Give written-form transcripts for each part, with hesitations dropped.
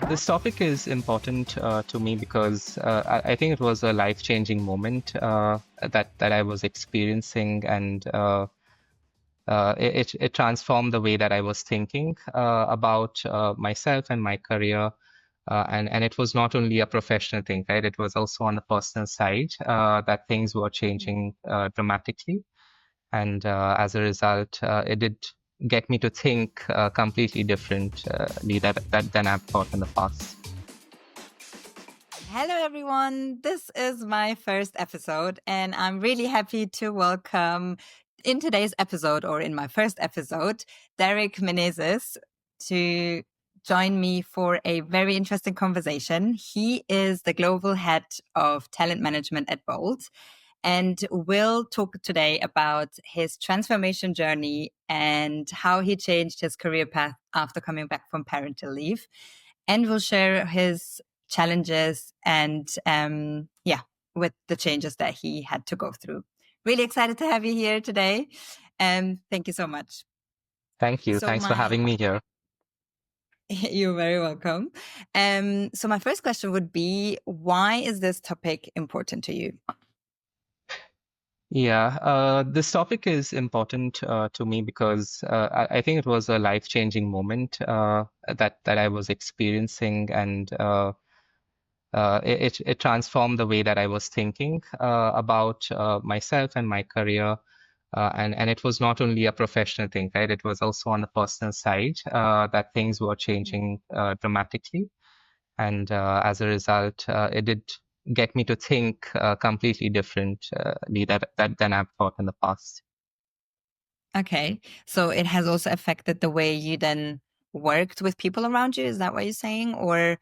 This topic is important to me because I think it was a life-changing moment that I was experiencing, and it transformed the way that I was thinking about myself and my career. And it was not only a professional thing, right? It was also on the personal side that things were changing dramatically. And as a result, it did get me to think completely differently than I've thought in the past. Hello, everyone. This is my first episode, and I'm really happy to welcome in today's episode, or in my first episode, Derrick Menezes to join me for a very interesting conversation. He is the global head of talent management at Bolt, and we'll talk today about his transformation journey and how he changed his career path after coming back from parental leave. And we'll share his challenges and with the changes that he had to go through. Really excited to have you here today. Thank you so much. Thank you. Thanks for having me here. You're very welcome. So my first question would be, why is this topic important to you? Yeah, this topic is important to me because I think it was a life-changing moment that I was experiencing, and it transformed the way that I was thinking about myself and my career. And it was not only a professional thing, right? It was also on the personal side that things were changing dramatically. And as a result, it did get me to think completely differently than I've thought in the past. Okay. So it has also affected the way you then worked with people around you. Is that what you're saying? Or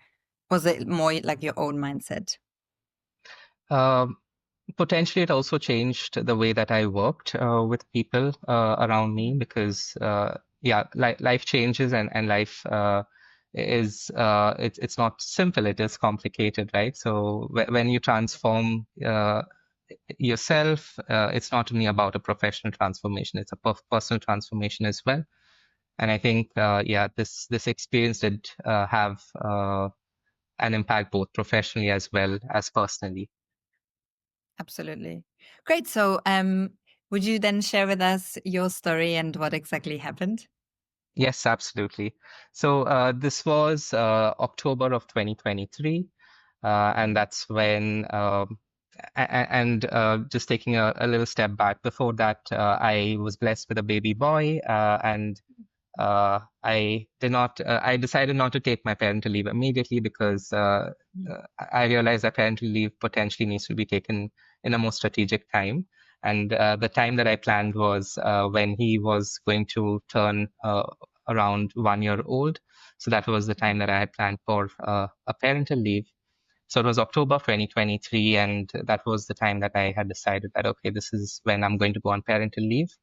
was it more like your own mindset? Um, Potentially, it also changed the way that I worked with people around me because, life changes, and life it's not simple, it is complicated, right? So when you transform yourself, it's not only about a professional transformation, it's a personal transformation as well. And I think, this experience did have an impact both professionally as well as personally. Absolutely. Great. So, would you then share with us your story and what exactly happened? Yes, absolutely. So this was October of 2023, and that's when, and just taking a little step back, before that, I was blessed with a baby boy, and I decided not to take my parental leave immediately because I realized that parental leave potentially needs to be taken in a more strategic time. And the time that I planned was when he was going to turn around 1 year old. So that was the time that I had planned for a parental leave. So it was October 2023, and that was the time that I had decided that, okay, this is when I'm going to go on parental leave.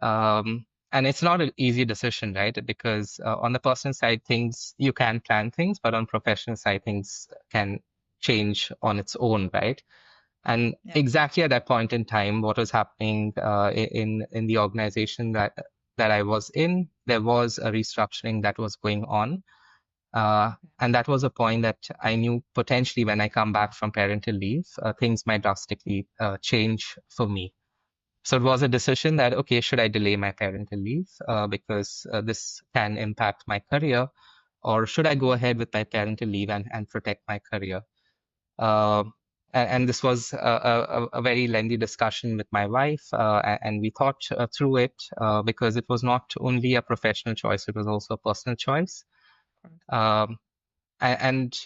And it's not an easy decision, right? Because on the personal side, things, you can plan things, but on professional side, things can change on its own, right? And exactly at that point in time, what was happening in the organization that I was in, there was a restructuring that was going on. And that was a point that I knew potentially when I come back from parental leave, things might drastically change for me. So it was a decision that, okay, should I delay my parental leave because this can impact my career, or should I go ahead with my parental leave and protect my career? Uh, and this was a very lengthy discussion with my wife, and we thought through it because it was not only a professional choice, it was also a personal choice. Um, and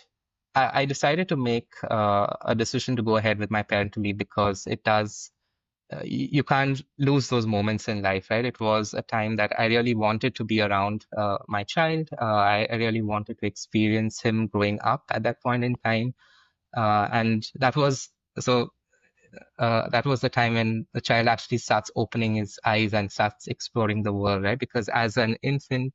I decided to make a decision to go ahead with my parental leave because it does you can't lose those moments in life, right? It was a time that I really wanted to be around my child. I really wanted to experience him growing up at that point in time. And that was the time when the child actually starts opening his eyes and starts exploring the world, right? Because as an infant,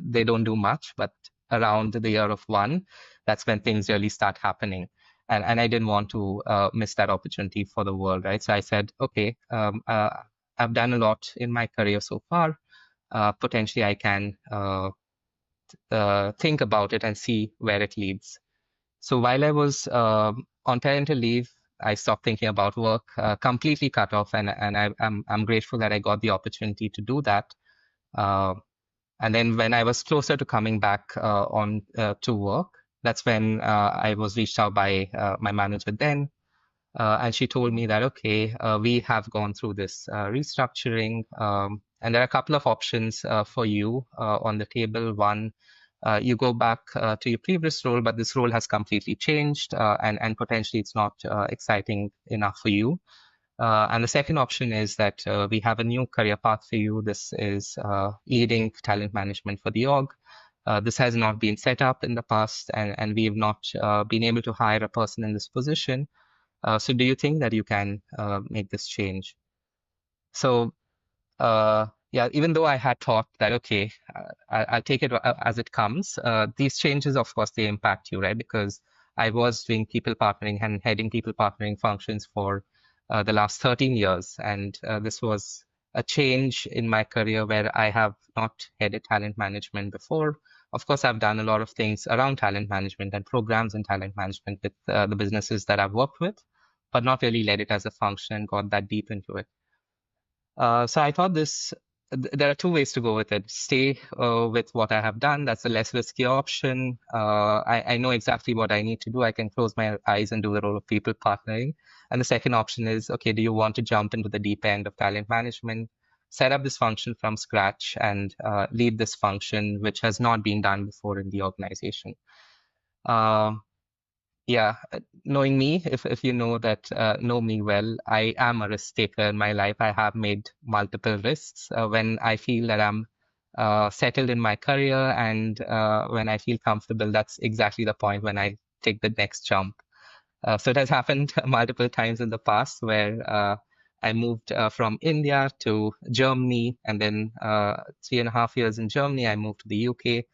they don't do much, but around the year of 1, that's when things really start happening. And I didn't want to miss that opportunity for the world, right? So I said, okay, I've done a lot in my career so far. Potentially, I can think about it and see where it leads. So while I was on parental leave, I stopped thinking about work, completely cut off, and I'm grateful that I got the opportunity to do that. Uh, and then when I was closer to coming back on to work, that's when I was reached out by my manager then, and she told me that, okay, we have gone through this restructuring, and there are a couple of options for you on the table. One, you go back to your previous role, but this role has completely changed, and potentially it's not exciting enough for you. And the second option is that we have a new career path for you. This is leading talent management for the org. This has not been set up in the past, and we have not been able to hire a person in this position. So do you think that you can make this change? So yeah, even though I had thought that, okay, I'll take it as it comes, these changes, of course, they impact you, right? Because I was doing people partnering and heading people partnering functions for the last 13 years. And this was a change in my career where I have not headed talent management before. Of course, I've done a lot of things around talent management and programs in talent management with the businesses that I've worked with, but not really led it as a function and got that deep into it. So I thought there are two ways to go with it. Stay with what I have done. That's a less risky option. I know exactly what I need to do. I can close my eyes and do the role of people partnering. And the second option is, okay, do you want to jump into the deep end of talent management, set up this function from scratch and lead this function, which has not been done before in the organization? Um, yeah, knowing me, if you know that know me well, I am a risk taker in my life. I have made multiple risks. When I feel that I'm settled in my career and when I feel comfortable, that's exactly the point when I take the next jump. So it has happened multiple times in the past where I moved from India to Germany, and then 3.5 years in Germany, I moved to the UK.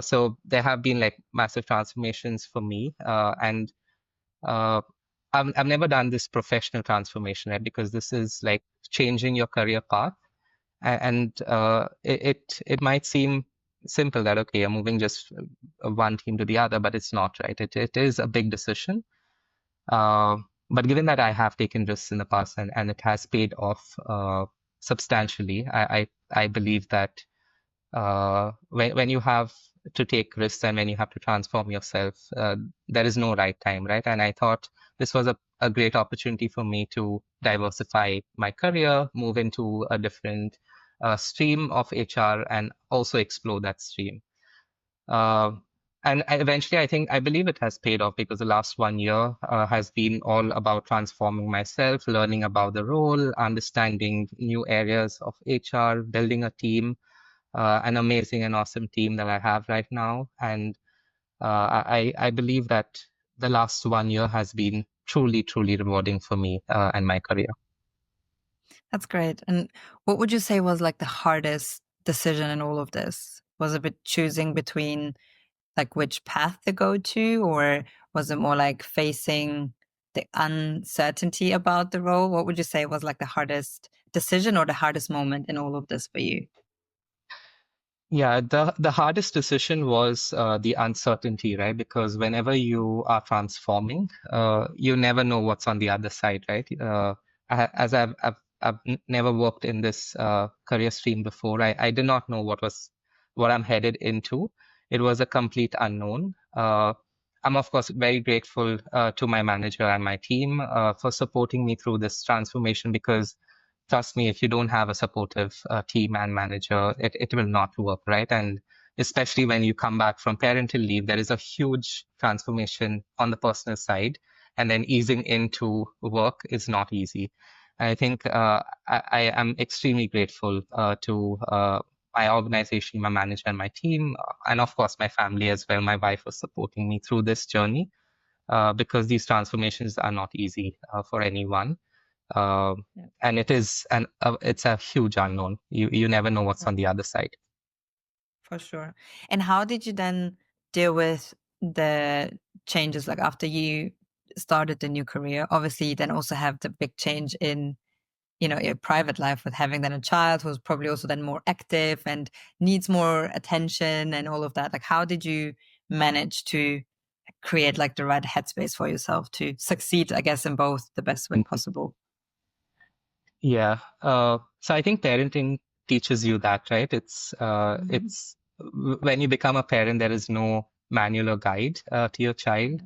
So there have been like massive transformations for me, and uh, I've never done this professional transformation, right? Because this is like changing your career path, and it might seem simple that okay, you're moving just one team to the other, but it's not, right? It is a big decision. Uh, but given that I have taken risks in the past and it has paid off substantially, I believe that when you have to take risks and when you have to transform yourself, there is no right time, right? And I thought this was a great opportunity for me to diversify my career, move into a different stream of HR, and also explore that stream. Uh, and eventually, I believe it has paid off because the last 1 year has been all about transforming myself, learning about the role, understanding new areas of HR, building a team, an amazing and awesome team that I have right now. And I believe that the last 1 year has been truly, truly rewarding for me and my career. That's great. And what would you say was like the hardest decision in all of this? Was it choosing between like which path to go to, or was it more like facing the uncertainty about the role? What would you say was like the hardest decision or the hardest moment in all of this for you? Yeah, the hardest decision was the uncertainty, right? Because whenever you are transforming, you never know what's on the other side, right? As I've never worked in this career stream before, I did not know what I'm headed into. It was a complete unknown. I'm of course very grateful to my manager and my team for supporting me through this transformation because trust me, if you don't have a supportive team and manager, it will not work, right? And especially when you come back from parental leave, there is a huge transformation on the personal side. And then easing into work is not easy. And I think I am extremely grateful to my organization, my manager, and my team, and of course, my family as well. My wife was supporting me through this journey because these transformations are not easy for anyone. And it's a huge unknown. You never know what's on the other side. For sure. And how did you then deal with the changes like after you started the new career? Obviously, you then also have the big change in your private life with having then a child who's probably also then more active and needs more attention and all of that. Like, how did you manage to create like the right headspace for yourself to succeed, I guess, in both the best way Mhm. possible? Yeah. So I think parenting teaches you that, right? When you become a parent, there is no manual or guide to your child.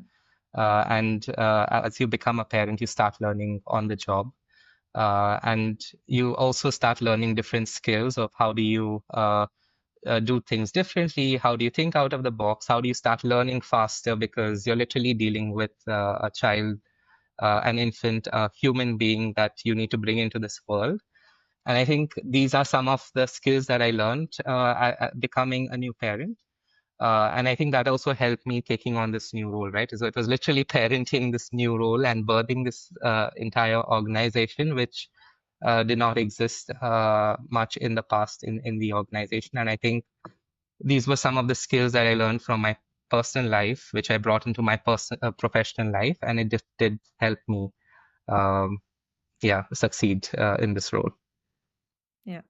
And as you become a parent, you start learning on the job. And you also start learning different skills of how do you do things differently? How do you think out of the box? How do you start learning faster? Because you're literally dealing with a child, an infant, a human being that you need to bring into this world. And I think these are some of the skills that I learned becoming a new parent. And I think that also helped me taking on this new role, right? So it was literally parenting this new role and birthing this entire organization, which did not exist much in the past in the organization. And I think these were some of the skills that I learned from my personal life, which I brought into my professional life, and it just did help me, um, succeed in this role. Yeah.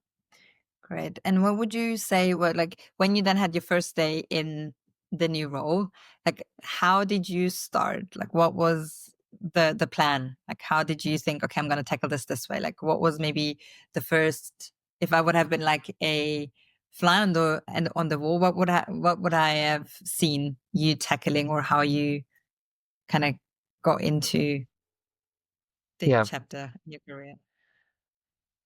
Great. And what would you say were like when you then had your first day in the new role, like how did you start? Like what was the plan? Like how did you think, okay, I'm gonna tackle this way? Like what was maybe the first, if I would have been like a fly on the wall, what would I have seen you tackling, or how you kind of got into the Yeah. chapter in your career?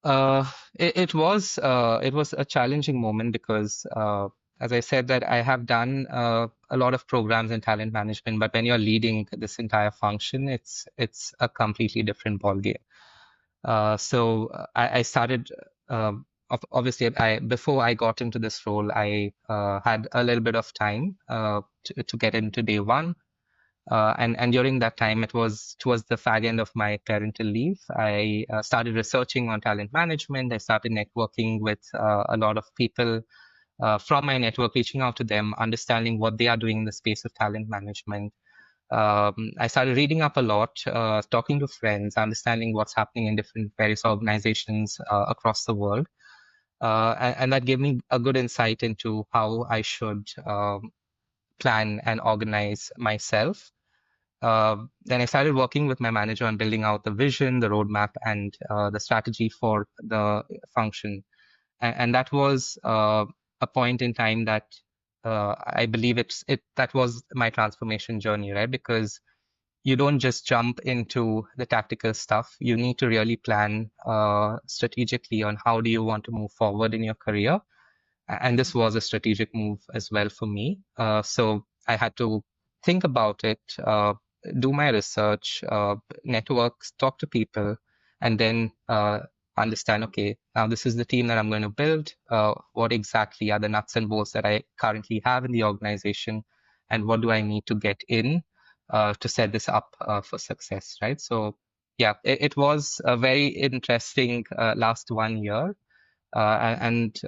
Uh, it was a challenging moment because, as I said, that I have done a lot of programs in talent management, but when you're leading this entire function, it's a completely different ballgame. I started. Obviously, before I got into this role, I had a little bit of time to get into day one. And during that time, it was towards the fag end of my parental leave. I started researching on talent management. I started networking with a lot of people from my network, reaching out to them, understanding what they are doing in the space of talent management. I started reading up a lot, talking to friends, understanding what's happening in different various organizations across the world. And that gave me a good insight into how I should plan and organize myself. Then I started working with my manager on building out the vision, the roadmap, and the strategy for the function. And that was a point in time that I believe that was my transformation journey, right? Because you don't just jump into the tactical stuff. You need to really plan strategically on how do you want to move forward in your career. And this was a strategic move as well for me. So I had to think about it, do my research, networks, talk to people, and then understand, okay, now this is the team that I'm going to build. What exactly are the nuts and bolts that I currently have in the organization? And what do I need to get in to set this up for success, right? So, yeah, it was a very interesting last 1 year. And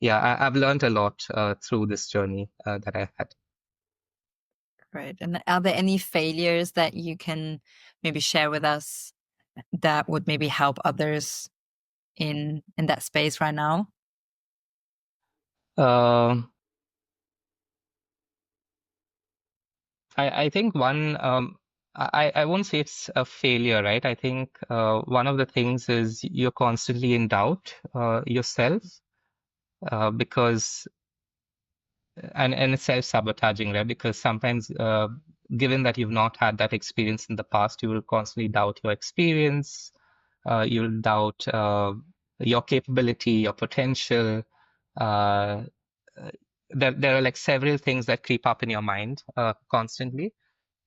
yeah, I've learned a lot through this journey that I had. Right. And are there any failures that you can maybe share with us that would maybe help others in that space right now? Um I think I won't say it's a failure, right? I think one of the things is you're constantly in doubt yourself because and it's self-sabotaging, right? Because sometimes, given that you've not had that experience in the past, you will constantly doubt your experience. You'll doubt your capability, your potential. Uh, there are like several things that creep up in your mind constantly.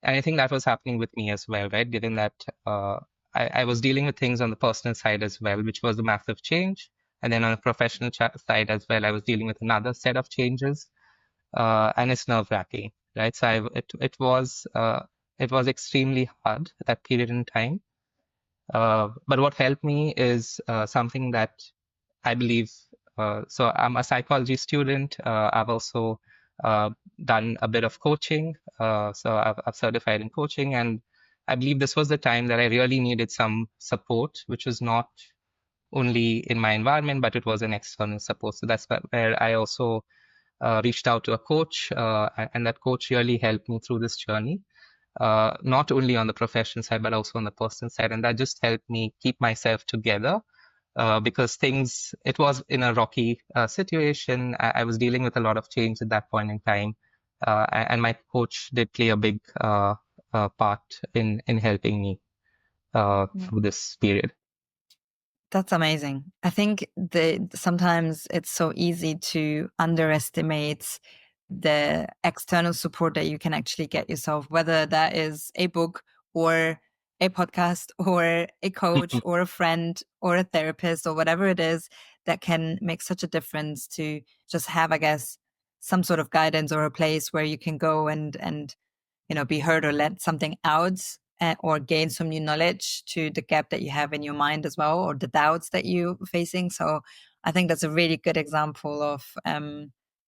And I think that was happening with me as well, right? Given that I was dealing with things on the personal side as well, which was a massive change. And then on the professional side as well, I was dealing with another set of changes, and it's nerve-wracking, right? So it was extremely hard that period in time. But what helped me is something that I believe. So I'm a psychology student. I've also uh, done a bit of coaching. So I've certified in coaching, and I believe this was the time that I really needed some support, which was not only in my environment, but it was an external support. So that's where I also reached out to a coach, and that coach really helped me through this journey, not only on the professional side, but also on the personal side. And that just helped me keep myself together, because it was in a rocky situation. I was dealing with a lot of change at that point in time. And my coach did play a big part in helping me through this period. That's amazing. I think sometimes it's so easy to underestimate the external support that you can actually get yourself, whether that is a book or a podcast or a coach or a friend or a therapist or whatever it is that can make such a difference to just have, I guess, some sort of guidance or a place where you can go and be heard or let something out, or gain some new knowledge to the gap that you have in your mind as well, or the doubts that you're facing. So I think that's a really good example of,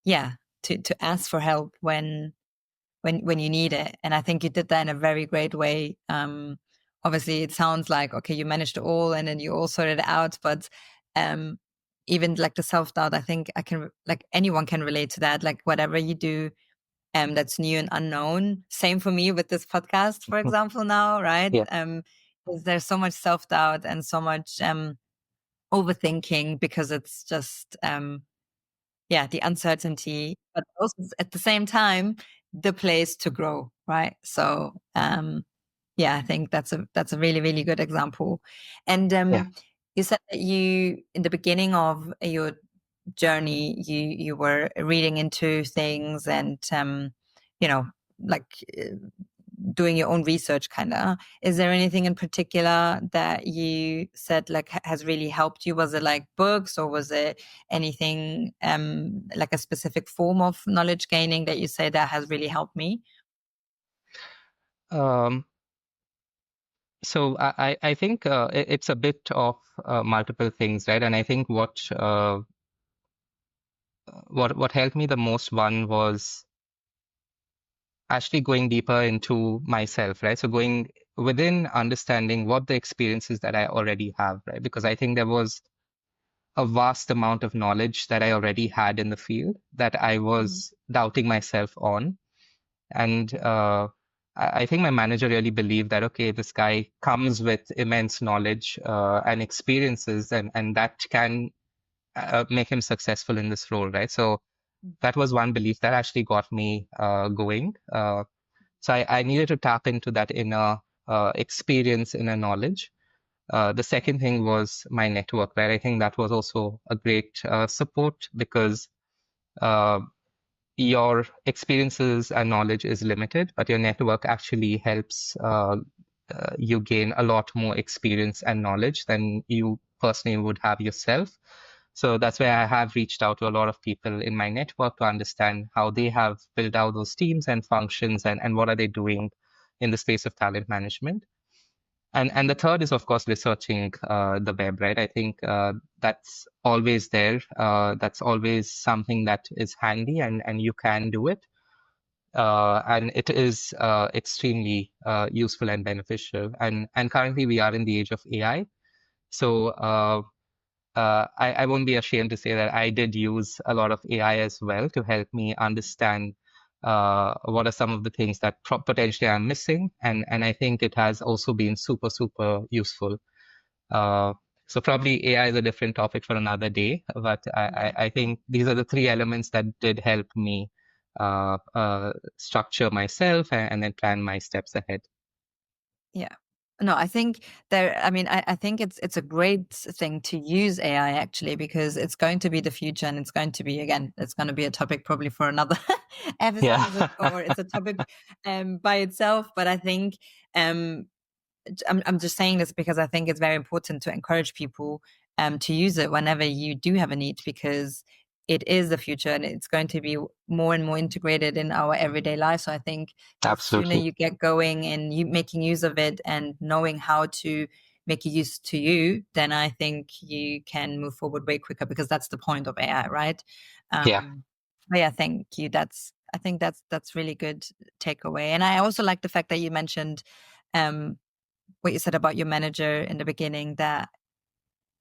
yeah, to ask for help when you need it. And I think you did that in a very great way. Obviously it sounds like, okay, you managed it all and then you all sorted it out, but, even like the self-doubt, I think like anyone can relate to that. Like whatever you do, that's new and unknown. Same for me with this podcast, for example, now, right? Yeah, There's so much self-doubt and so much overthinking because it's just yeah, the uncertainty, but also at the same time the place to grow, right? So yeah, I think that's a really, really good example. And yeah. you said that you, in the beginning of your journey, you were reading into things and you know like doing your own research kind of. Is there anything in particular that you said like has really helped you? Was it like books, or was it anything like a specific form of knowledge gaining that you say that has really helped me? Um, so I think it's a bit of multiple things, right? And I think what helped me the most, one was actually going deeper into myself, right? So going within, understanding what the experiences that I already have, right? Because I think there was a vast amount of knowledge that I already had in the field that I Mm. was doubting myself on. And I think my manager really believed that, okay, this guy comes with immense knowledge and experiences, and that can make him successful in this role, right? So that was one belief that actually got me going. So I needed to tap into that inner experience, inner knowledge. The second thing was my network, right? I think that was also a great support, because uh, your experiences and knowledge is limited, but your network actually helps you gain a lot more experience and knowledge than you personally would have yourself. So that's where I have reached out to a lot of people in my network to understand how they have built out those teams and functions, and what are they doing in the space of talent management. And the third is, of course, researching the web, right? I think that's always there. That's always something that is handy, and you can do it. And it is extremely useful and beneficial. And currently we are in the age of AI. So I won't be ashamed to say that I did use a lot of AI as well to help me understand what are some of the things that potentially I'm missing. And I think it has also been super, super useful. Uh, so probably AI is a different topic for another day, but I think these are the three elements that did help me structure myself, and then plan my steps ahead. Yeah. No, I think I mean, I think it's a great thing to use AI actually, because it's going to be the future, and it's going to be, again, it's going to be a topic probably for another Yeah. episode, or it's a topic by itself. But I think um I'm just saying this because I think it's very important to encourage people to use it whenever you do have a need, because it is the future and it's going to be more and more integrated in our everyday life. So I think the sooner Absolutely. you get going and you making use of it and knowing how to make it use to you, then I think you can move forward way quicker, because that's the point of AI, right? Yeah. But yeah, thank you. I think that's really good takeaway. And I also like the fact that you mentioned um what you said about your manager in the beginning, that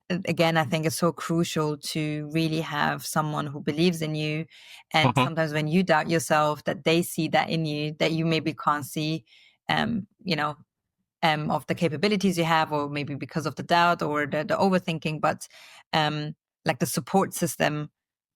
again, I think it's so crucial to really have someone who believes in you. And Mhm. sometimes when you doubt yourself, that they see that in you, that you maybe can't see, you know, of the capabilities you have, or maybe because of the doubt or the overthinking. But like the support system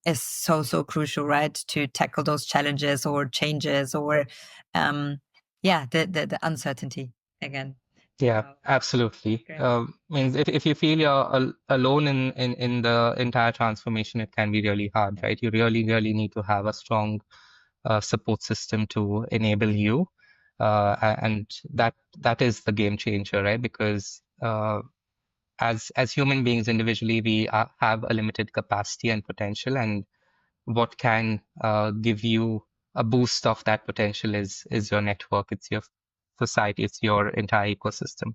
is so crucial, right, to tackle those challenges or changes or the uncertainty again. Yeah, So, absolutely. great. Means if you feel you're alone in the entire transformation, it can be really hard, Yeah. right? You really need to have a strong support system to enable you, and that is the game changer, right? Because as human beings individually, we have a limited capacity and potential, and what can give you a boost of that potential is your network, it's your society, it's your entire ecosystem.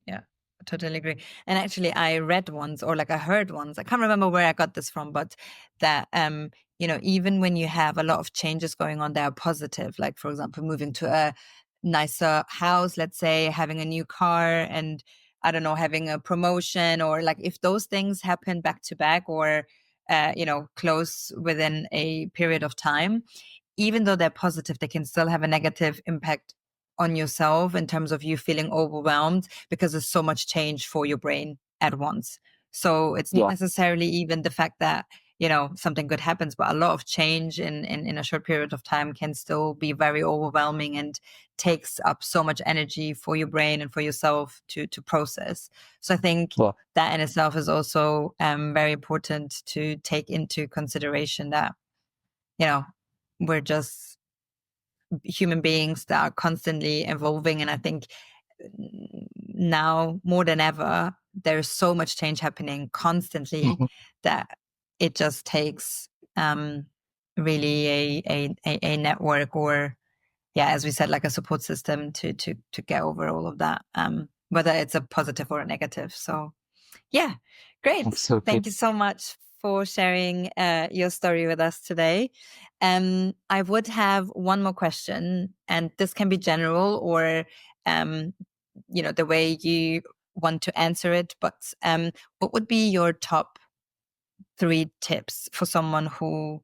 Yeah, I totally agree. And actually, I read once, or like I heard once, I can't remember where I got this from, but that, even when you have a lot of changes going on, they are positive. Like, for example, moving to a nicer house, let's say, having a new car, and I don't know, having a promotion, or like if those things happen back to back, or, close within a period of time, even though they're positive, they can still have a negative impact on yourself in terms of you feeling overwhelmed because there's so much change for your brain at once. So it's not Yeah. necessarily even the fact that, something good happens, but a lot of change in a short period of time can still be very overwhelming and takes up so much energy for your brain and for yourself to process. So I think Yeah. that in itself is also very important to take into consideration that, we're just human beings that are constantly evolving. And I think now more than ever, there's so much change happening constantly Mhm. that it just takes really a network, or yeah, as we said, like a support system to get over all of that, whether it's a positive or a negative. So yeah, great. Absolutely. Thank you so much for sharing your story with us today. I would have one more question, and this can be general or, um, the way you want to answer it. But what would be your top 3 tips for someone who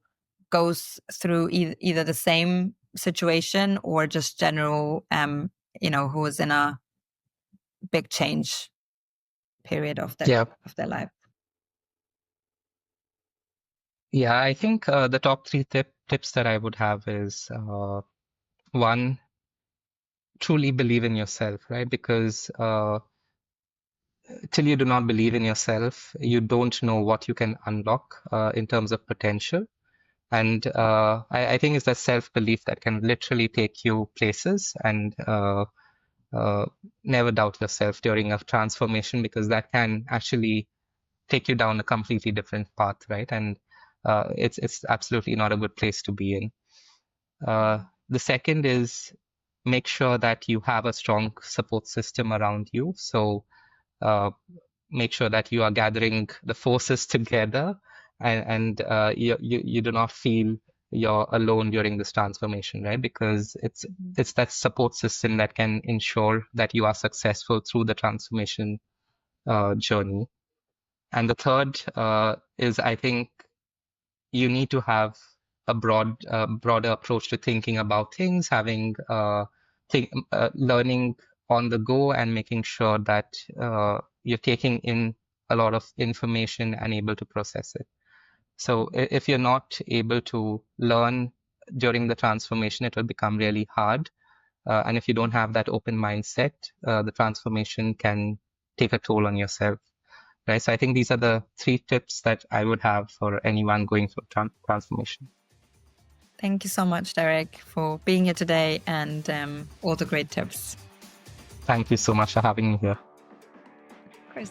goes through either the same situation or just general, who is in a big change period of Yeah. their life? Yeah, I think the top three tips that I would have is one, truly believe in yourself, right? Because till you do not believe in yourself, you don't know what you can unlock in terms of potential. And I think it's that self-belief that can literally take you places, and uh, never doubt yourself during a transformation, because that can actually take you down a completely different path, right? And it's absolutely not a good place to be in. The second is make sure that you have a strong support system around you. So uh, make sure that you are gathering the forces together, and you do not feel you're alone during this transformation, right? Because it's that support system that can ensure that you are successful through the transformation journey. And the third is, I think, you need to have a broader approach to thinking about things, having learning on the go, and making sure that you're taking in a lot of information and able to process it. So if you're not able to learn during the transformation, it will become really hard. And if you don't have that open mindset, the transformation can take a toll on yourself, right? So I think these are the 3 tips that I would have for anyone going through transformation. Thank you so much, Derrick, for being here today and all the great tips. Thank you so much for having me here. Of course.